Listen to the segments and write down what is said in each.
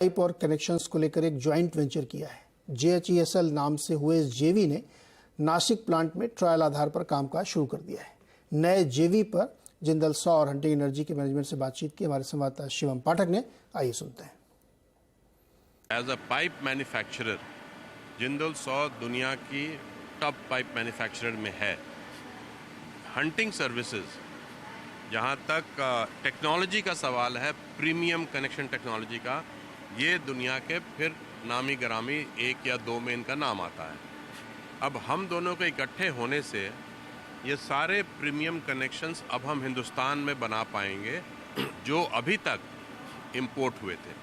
Pipe और connections को लेकर एक जॉइंट वेंचर किया है। JHESL नाम से हुए इस जेवी ने नासिक प्लांट में ट्रायल आधार पर कामकाज शुरू कर दिया है। नए जेवी पर जिंदल सॉ और हंटिंग एनर्जी के मैनेजमेंट से बातचीत की हमारे संवाददाता शिवम पाठक ने। आइए सुनते हैं। As a pipe manufacturer Jindal Saw दुनिया की टॉप पाइप मैन्युफैक्चरर में है। हंटिंग सर्विसेज, जहाँ तक टेक्नोलॉजी का सवाल है, प्रीमियम कनेक्शन टेक्नोलॉजी का, ये दुनिया के फिर नामी गरामी 1 या 2 में इनका नाम आता है। अब हम दोनों के इकट्ठे होने से ये सारे प्रीमियम कनेक्शंस अब हम हिंदुस्तान में बना पाएंगे जो अभी तक इंपोर्ट हुए थे।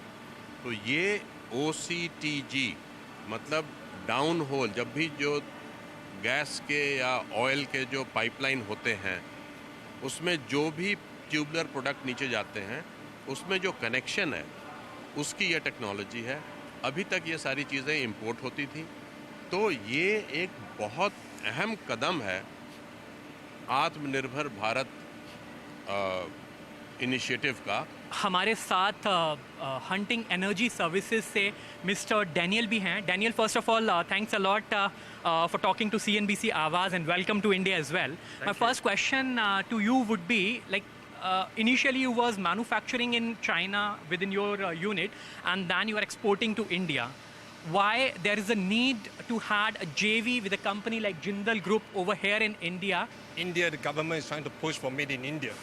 तो ये OCTG मतलब डाउन होल, जब भी जो गैस के या ऑयल के जो पाइपलाइन होते हैं उसमें जो भी ट्यूबुलर प्रोडक्ट नीचे जाते हैं उसमें जो कनेक्शन है उसकी ये टेक्नोलॉजी है। अभी तक ये सारी चीज़ें इंपोर्ट होती थी, तो ये एक बहुत अहम कदम है आत्मनिर्भर भारत इनिशिएटिव का। हमारे साथ हंटिंग एनर्जी सर्विसेज से मिस्टर डैनियल भी हैं। Daniel, first of all thanks a lot for talking to CNBC Awaaz and welcome to India as well. My first question to you would be, like, initially you was manufacturing in China within your unit and then you are exporting to India. Why there is a need to have a JV with a company like Jindal Group over here in India? India, the government is trying to push for made in India.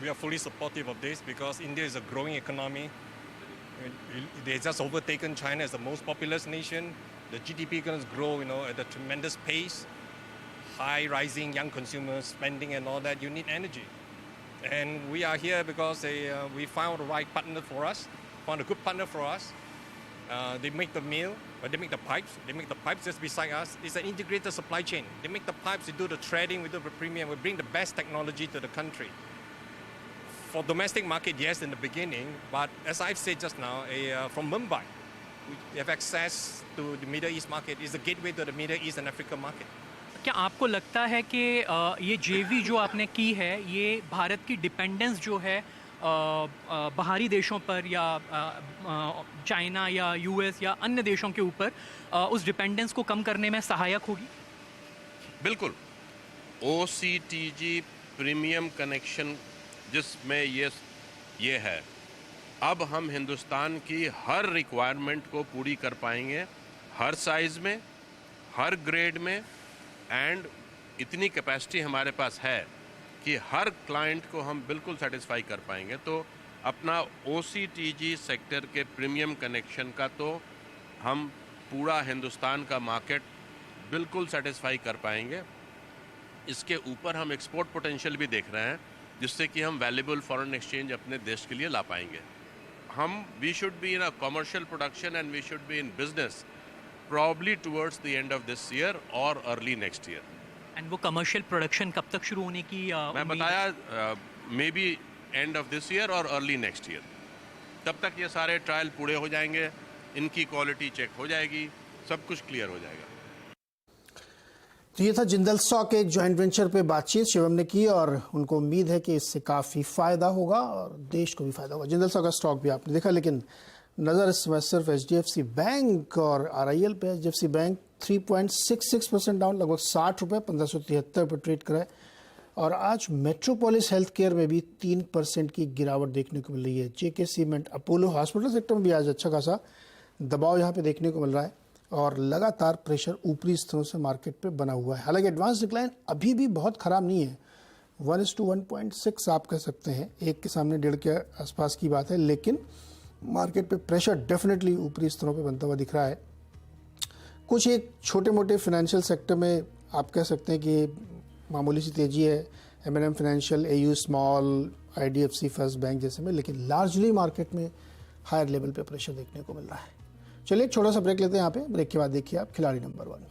We are fully supportive of this because India is a growing economy. They just overtaken China as the most populous nation. The GDP is going to grow, at a tremendous pace. High rising young consumers spending and all that. You need energy, and we are here because we found the right partner for us. Found a good partner for us. They make the mill, but they make the pipes. They make the pipes just beside us. It's an integrated supply chain. They make the pipes. They do the threading. We do the premium. We bring the best technology to the country. For domestic market, yes, in the beginning, but as I've said just now, from Mumbai, we have access to the Middle East market. It's the gateway to the Middle East and Africa market. क्या आपको लगता है कि ये जेवी जो आपने की है, ये भारत की डिपेंडेंस जो है बाहरी देशों पर या चाइना या US या अन्य देशों के ऊपर, उस डिपेंडेंस को कम करने में सहायक होगी? बिल्कुल। OCTG प्रीमियम कनेक्शन जिसमें ये है, अब हम हिंदुस्तान की हर रिक्वायरमेंट को पूरी कर पाएंगे, हर साइज़ में, हर ग्रेड में, एंड इतनी कैपेसिटी हमारे पास है कि हर क्लाइंट को हम बिल्कुल सेटिस्फाई कर पाएंगे। तो अपना OCTG सेक्टर के प्रीमियम कनेक्शन का तो हम पूरा हिंदुस्तान का मार्केट बिल्कुल सेटिस्फाई कर पाएंगे। इसके ऊपर हम एक्सपोर्ट पोटेंशियल भी देख रहे हैं, जिससे कि हम वैल्यूएबल फॉरेन एक्सचेंज अपने देश के लिए ला पाएंगे। We should be in a commercial production and we should be in business probably towards the end of this year और अर्ली नेक्स्ट ईयर। एंड वो कमर्शियल प्रोडक्शन कब तक शुरू होने की मैं बताया, maybe end of this year और अर्ली नेक्स्ट ईयर। तब तक ये सारे ट्रायल पूरे हो जाएंगे, इनकी क्वालिटी चेक हो जाएगी, सब कुछ क्लियर हो जाएगा। तो ये था जिंदल सॉ के एक जॉइंट वेंचर पे बातचीत शिवम ने की और उनको उम्मीद है कि इससे काफ़ी फ़ायदा होगा और देश को भी फ़ायदा होगा। जिंदल सॉ का स्टॉक भी आपने देखा, लेकिन नज़र इस समय सिर्फ HDFC बैंक और RIL पे। HDFC बैंक 3.66% डाउन, लगभग 60 रुपये 1573 पर ट्रेड कराए। और आज मेट्रोपोलिस हेल्थ केयर में भी 3% की गिरावट देखने को मिल रही है। JK cement, Apollo hospital sector में भी आज अच्छा खासा दबाव यहाँ पे देखने को मिल रहा है और लगातार प्रेशर ऊपरी स्तरों से मार्केट पे बना हुआ है। हालांकि एडवांस डिक्लाइन अभी भी बहुत ख़राब नहीं है, 1:1.6 आप कह सकते हैं, 1 के सामने 1.5 के आसपास की बात है, लेकिन मार्केट पे प्रेशर डेफिनेटली ऊपरी स्तरों पे बनता हुआ दिख रहा है। कुछ एक छोटे मोटे फाइनेंशियल सेक्टर में आप कह सकते हैं कि मामूली सी तेजी है, M&M financial, AU small, IDFC first bank जैसे में, लेकिन लार्जली मार्केट में हायर लेवल पे प्रेशर देखने को मिल रहा है। चलिए एक छोटा सा ब्रेक लेते हैं यहाँ पे। ब्रेक के बाद देखिए आप खिलाड़ी नंबर 1।